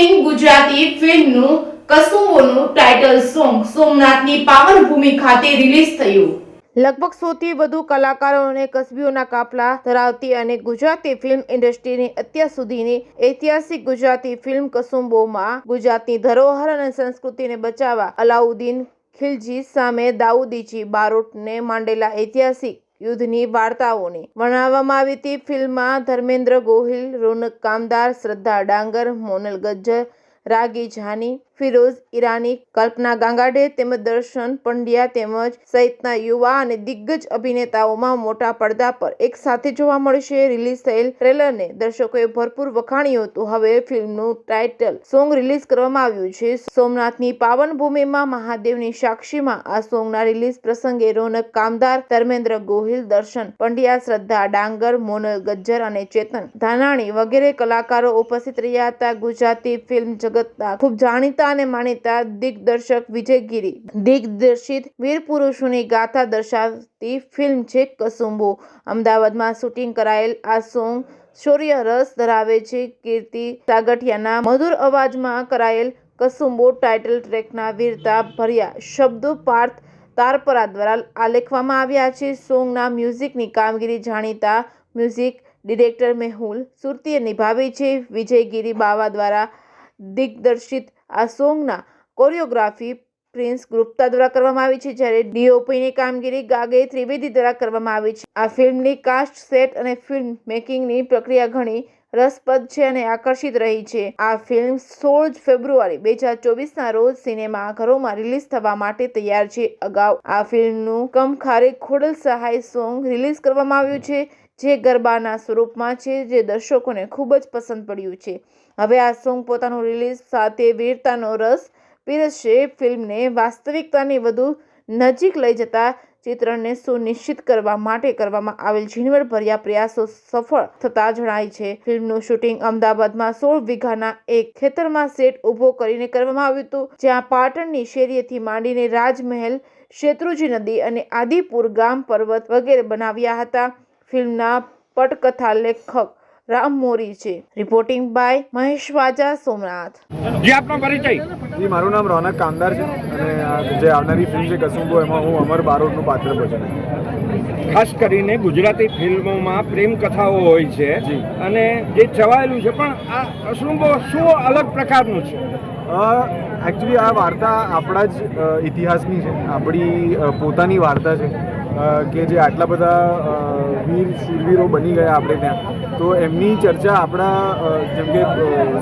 Trending Gujarati ફિલ્મનું કસુંબોનું title song સોમનાથની પાવનભૂમિ ખાતે release થયું. લગભગ 100 થી વધુ કલાકારો અને કસબીઓના કાફલા ધરાવતી અને ગુજરાતી ફિલ્મ ઇન્ડસ્ટ્રીની અત્યાર સુધીની ઐતિહાસિક ગુજરાતી ફિલ્મ કસુંબોમાં ગુજરાતની ધરોહર અને સંસ્કૃતિને બચાવવા અલાઉદ્દીન ખિલજી સામે દાઉદજી બારોટને માંડેલા ઐતિહાસિક યુદ્ધની વાર્તાઓને વર્ણવવામાં આવી હતી. ફિલ્મમાં ધર્મેન્દ્ર ગોહિલ, રોનક કામદાર, શ્રદ્ધા ડાંગર, મોનલ ગજ્જર, રાગી જાની, ફિરોઝ ઈરાની, કલ્પના ગાંગાડે તેમજ દર્શન પંડ્યા તેમજ સહિતના યુવા અને દિગ્ગજ અભિનેતાઓમાં મોટા પડદા પર એક સાથે જોવા મળશે. રિલીઝ થયેલ ટ્રેલરને દર્શકોએ ભરપૂર વખાણ્યું હતું. હવે ફિલ્મનું ટાઇટલ સોંગ રિલીઝ કરવામાં આવ્યું છે. સોમનાથની પાવન ભૂમિમાં મહાદેવની સાક્ષીમાં આ સોંગના રિલીઝ પ્રસંગે રોનક કામદાર, ધર્મેન્દ્ર ગોહિલ, દર્શન પંડ્યા, શ્રદ્ધા ડાંગર, મોનલ ગજ્જર અને ચેતન ધાનાણી વગેરે કલાકારો ઉપસ્થિત રહ્યા હતા. ગુજરાતી ફિલ્મ જગતના ખૂબ જાણીતા અને માનીતા દિગ્દર્શક વિજય ગીરી દિગ્દર્શિત વીર પુરુષોની ગાથા દર્શાવતી ફિલ્મ છે કસુંબો. અમદાવાદમાં શૂટિંગ કરાયેલ આ સોંગ શૌર્ય રસ ધરાવે છે. કીર્તિ સાગઠિયાના મધુર અવાજમાં કરાયેલ કસુંબો ટાઇટલ ટ્રેકના વીરતા ભર્યા શબ્દો પાર્થ તારપરા દ્વારા આલેખવામાં આવ્યા છે. સોંગના મ્યુઝિકની કામગીરી જાણીતા મ્યુઝિક ડિરેક્ટર મેહુલ સુરતીએ નિભાવી છે. વિજય ગીરી બાવા દ્વારા દિગ્દર્શિત આ સોંગના કોરિયોગ્રાફી પ્રિન્સ ગુપ્તા દ્વારા કરવામાં આવી છે, જ્યારે ડીઓપીની કામગીરી ગાગે ત્રિવેદી દ્વારા કરવામાં આવી છે. આ ફિલ્મની કાસ્ટ, સેટ અને ફિલ્મ મેકિંગની પ્રક્રિયા ઘણી રસપ્રદ છે અને આકર્ષિત રહી છે. આ ફિલ્મ 16 ફેબ્રુઆરી 2024ના રોજ સિનેમાઘરોમાં રિલીઝ થવા માટે તૈયાર છે. અગાઉ આ ફિલ્મનું કમખારે ખોડલ સહાય સોંગ રિલીઝ કરવામાં આવ્યું છે, જે ગરબાના સ્વરૂપમાં છે, જે દર્શકોને ખૂબ જ પસંદ પડ્યું છે. હવે આ સોંગ પોતાનું રિલીઝ સાથે વીરતાનો રસ પીરસશે. ફિલ્મને વાસ્તવિકતાની વધુ નજીક લઈ જતા ચિત્રણને સુનિશ્ચિત કરવા માટે કરવામાં આવેલ ઝીણવટભર્યા પ્રયાસો સફળ થતા જણાય છે. ફિલ્મનું શૂટિંગ અમદાવાદમાં 16 વીઘાના એક ખેતરમાં સેટ ઊભો કરીને કરવામાં આવ્યું હતું, જ્યાં પાટણની શેરીએથી માંડીને રાજમહેલ, શેત્રુંજી નદી અને આદિપુર ગામ પર્વત વગેરે બનાવ્યા હતા. ફિલ્મના પટકથા લેખક રામ મોરી છે. રિપોર્ટિંગ બાય મહેશ વાજા, સોમનાથ. જી, આપનો પરિચય. જી, મારું નામ રોનક કામદાર છે અને જે આવનારી ફિલ્મ છે કસુંબો, એમાં હું અમર બારોટનું પાત્ર ભજવું. ખાસ કરીને ગુજરાતી ફિલ્મોમાં પ્રેમ કથાઓ હોય છે અને જે ચવાયેલું છે, પણ આ કસુંબો શું અલગ પ્રકારનું છે? એકચ્યુઅલી આ વાર્તા આપણા જ ઇતિહાસની છે, આપણી પોતાની વાર્તા છે કે જે આટલા બધા વીર શૂરવીરો બની ગયા આપણે ત્યાં, તો એમની ચર્ચા આપણા જેમ કે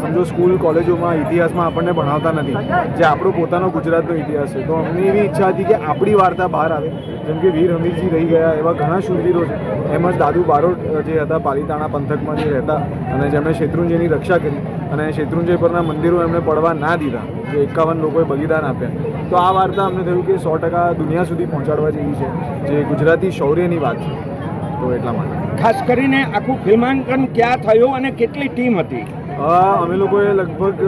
સમજો સ્કૂલ કોલેજોમાં ઇતિહાસમાં આપણને ભણાવતા નથી, જે આપણો પોતાનો ગુજરાતનો ઇતિહાસ છે. તો અમને એવી ઈચ્છા હતી કે આપણી વાર્તા બહાર આવે. જેમ કે વીર હમીરજી રહી ગયા એવા ઘણા શૂરવીરો છે. એમ જ દાદુ બારોટ જે હતા પાલીતાણા પંથકમાં જે રહેતા અને જેમણે શેત્રુંજયની રક્ષા કરી અને શેત્રુંજય પરના મંદિરો એમણે પડવા ના દીધા, જે 51 લોકોએ બલિદાન આપ્યા. તો આ વાર્તા અમને થયું કે 100% દુનિયા સુધી પહોંચાડવા જેવી છે, જે ગુજરાતી શૌર્યની વાત છે. તો એટલા માટે ખાસ કરીને આખું ફિલ્માંકન ક્યાં થયું અને કેટલી ટીમ હતી? અમે લોકોએ લગભગ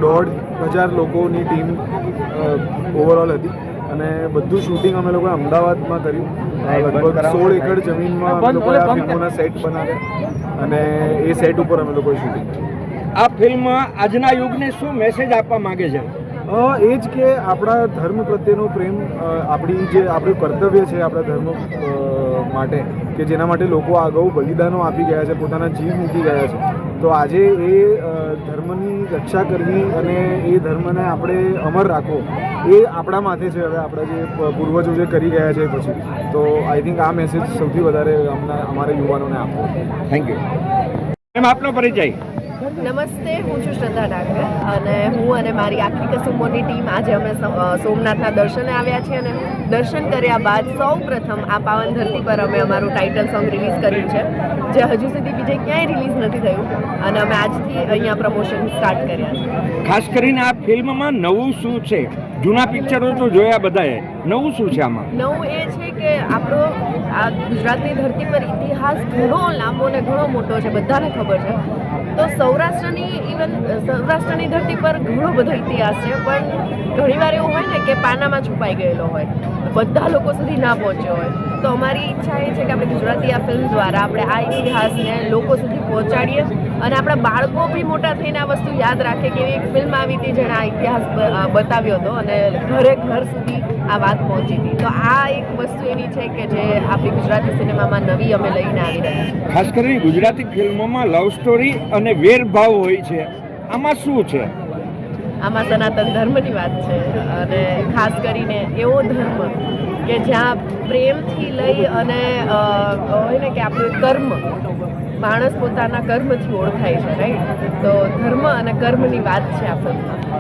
1,500 લોકોની ટીમ ઓવરઓલ હતી અને બધું શૂટિંગ અમે લોકોએ અમદાવાદમાં કર્યું. લગભગ 16 એકર જમીનમાં અમે લોકોએ આ ફિલ્મોના સેટ બનાવ્યા અને એ સેટ ઉપર અમે લોકોએ શૂટિંગ કર્યું. આ ફિલ્મ આજના યુગને શું મેસેજ આપવા માંગે છે? એ જ કે આપણા ધર્મ પ્રત્યેનો પ્રેમ, આપણી જે આપણું કર્તવ્ય છે આપણા ધર્મ માટે, કે જેના માટે લોકો અગાઉ બલિદાનો આપી ગયા છે, પોતાના જીવ મૂકી ગયા છે. તો આજે એ ધર્મની રક્ષા કરવી અને એ ધર્મને આપણે અમર રાખવો એ આપણા માથે છે. હવે આપણા જે પૂર્વજો જે કરી ગયા છે પછી, તો આઈ થિંક આ મેસેજ સૌથી વધારે અમારા યુવાનોને આપવો. Thank you. એમ આપનો પરિચય. નમસ્તે, હું છું શ્રદ્ધા ડાંગર અને હું અને મારી આખી કસુંબોની ટીમ આજે અમે સોમનાથના દર્શને આવ્યા છીએ અને દર્શન કર્યા બાદ સૌ પ્રથમ આ પાવન ધરતી પર અમે અમારું ટાઇટલ સોંગ રિલીઝ કર્યું છે, જે હજુ સુધી બીજે ક્યાંય રિલીઝ નથી થયું અને અમે આજથી અહીંયા પ્રમોશન સ્ટાર્ટ કર્યા છે. ખાસ કરીને આ ફિલ્મમાં નવું શું છે? જૂના પિક્ચરો તો જોયા બધાએ, નવું શું છે આમાં? નવું એ છે કે આપણો આ ગુજરાતની ધરતી પર ઇતિહાસ ઘણો લાંબો ને ઘણો મોટો છે, બધાને ખબર છે. તો સૌરાષ્ટ્રની ધરતી પર ઘણો બધો ઇતિહાસ છે, પણ ઘણીવાર એવું હોય ને કે પાનામાં છુપાઈ ગયેલો હોય. બધા લોકો સુધી ના પહોંચ્યો હોય. તો અમારી ઈચ્છા એ છે કે આપણે ગુજરાતી આ ફિલ્મ દ્વારા આપણે આ ઇતિહાસને લોકો સુધી પહોંચાડીએ અને આપણા બાળકો બી મોટા થઈને આ વસ્તુ યાદ રાખે કે એક ફિલ્મ આવી હતી જેણે આ ઇતિહાસ બતાવ્યો હતો અને ઘર સુધી આ વાત પહોંચી હતી. તો આ એક વસ્તુ એની છે કે જે આપણી ગુજરાતી સિનેમામાં નવી અમે લઈને આવી રહ્યા છીએ. ખાસ કરીને ગુજરાતી ફિલ્મોમાં લવ સ્ટોરી અને વેરભાવ હોય છે, આમાં શું છે? આમાં સનાતન ધર્મની વાત છે અને ખાસ કરીને એવો ધર્મ કે જ્યાં પ્રેમથી લઈ અને હોય ને કે આપણું કર્મ, માણસ પોતાના કર્મથી ઓળખાય છે, રાઈટ? તો ધર્મ અને કર્મની વાત છે આ ફિલ્મમાં.